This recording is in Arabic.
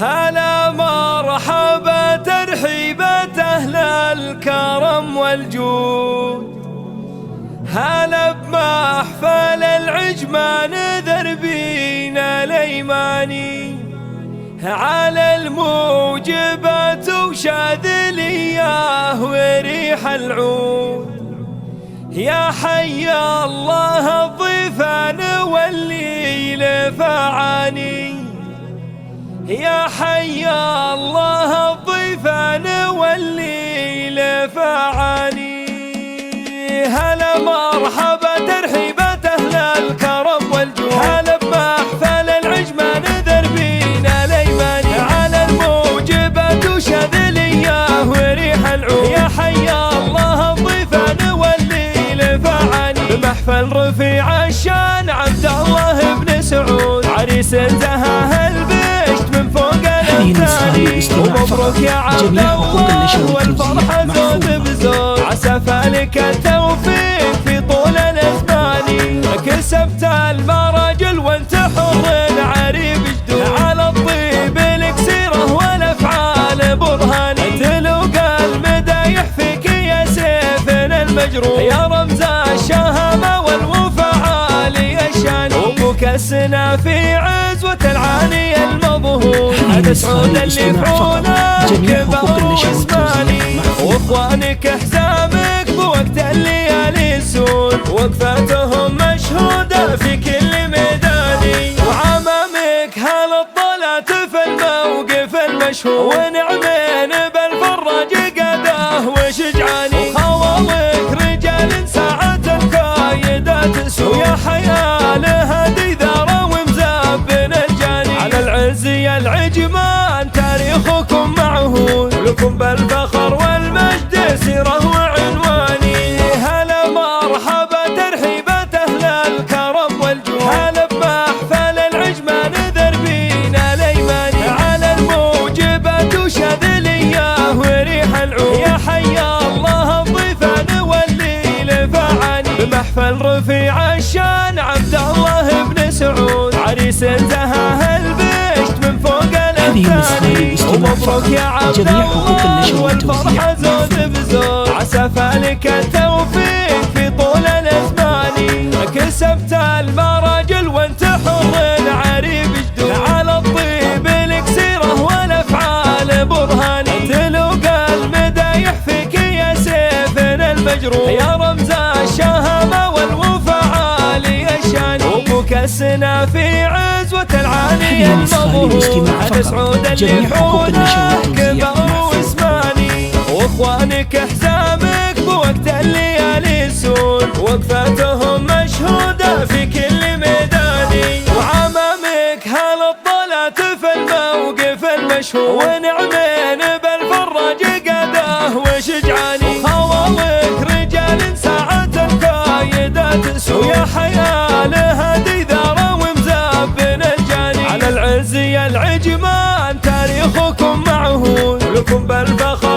هلا مرحبا ترحيبة أهل الكرم والجود، هلا بمحفل العجمان ذربينا الأيماني، على الموجبات وشاذلية وريح العود. يا حي الله الضيفان واللي لفعاني، يا حي الله الضيفان واللي لفعاني. هلا مرحبا ترحيبة أهل الكرم والجود، هلا بمحفل العجمان ذربينا الأيماني، على الموجبات وشاذلية وريح العود. يا حي الله الضيفان واللي لفعاني، بمحفل رفيع الشان عبد الله بن سعود، عريس زهاه البشت من فوق الأمثالي. ومبروك يا عبد الله والفرحة زود بزود، عسى فالك التوفيق في طول الأزمان. كسبت المراجل وانت حر عريب جدود، على الطيب لك سيرة والأفعال برهان. تلوقى المدايح فيك يا سيفنا المجروح، يا رمز الشهامة والوفا عالي الشان. وابوك السنا في عزوة العاني المظهور، هذا سعود اللي فعونك كبر واسماني. واخوانك احزامك بوقت الليالي سود، وقفتهم مشهودة في كل ميداني. وعمامك هل الضلات في الموقف المشهور، ونعمين بالفراج قاده وشجعاني. وخوالك رجال ساعة الكايدات سود، ويا حيال هدي ذرة ومزابن الجاني. على العزي العجمان تاريخكم معهود، لكم بالفخر والمجد سيرة وعنواني. هلا مرحبا ترحيبة أهل الكرم والجود، هلا بمحفل العجمان ذربينا الأيماني، على الموجبات وشاذلية وريح العود. يا حي الله الضيفان واللي لفعاني، بمحفل رفيع الشان عبد الله بن سعود، عريس زهاه البشت من فوق الأمثالي. ومبروك يا عبد الله والفرحة زود بزود، عسى فالك التوفيق في طول الأزمان. كسبت المراجل وانت حر عريب جدود، على الطيب لك سيرة والأفعال برهان. تلوقى المدايح فيك يا سيفنا المجروح، يا رمز الشهامة والوفا عالي الشان. وابوك السنا في عزوة العاني المظهور، هذا سعود اللي فعونك كبر واسماني. واخوانك احزامك بوقت الليالي سود، وقفتهم مشهودة في كل ميداني. وعمامك هل الضلات في الموقف المشهور، ونعمين بالفراج قاده وشجعاني. وخوالك رجال ساعة الكايدات سود، ويا حيال هدي ذرة ومزابن الجاني. على العزي العجمان تاريخكم معهود، لكم بالفخر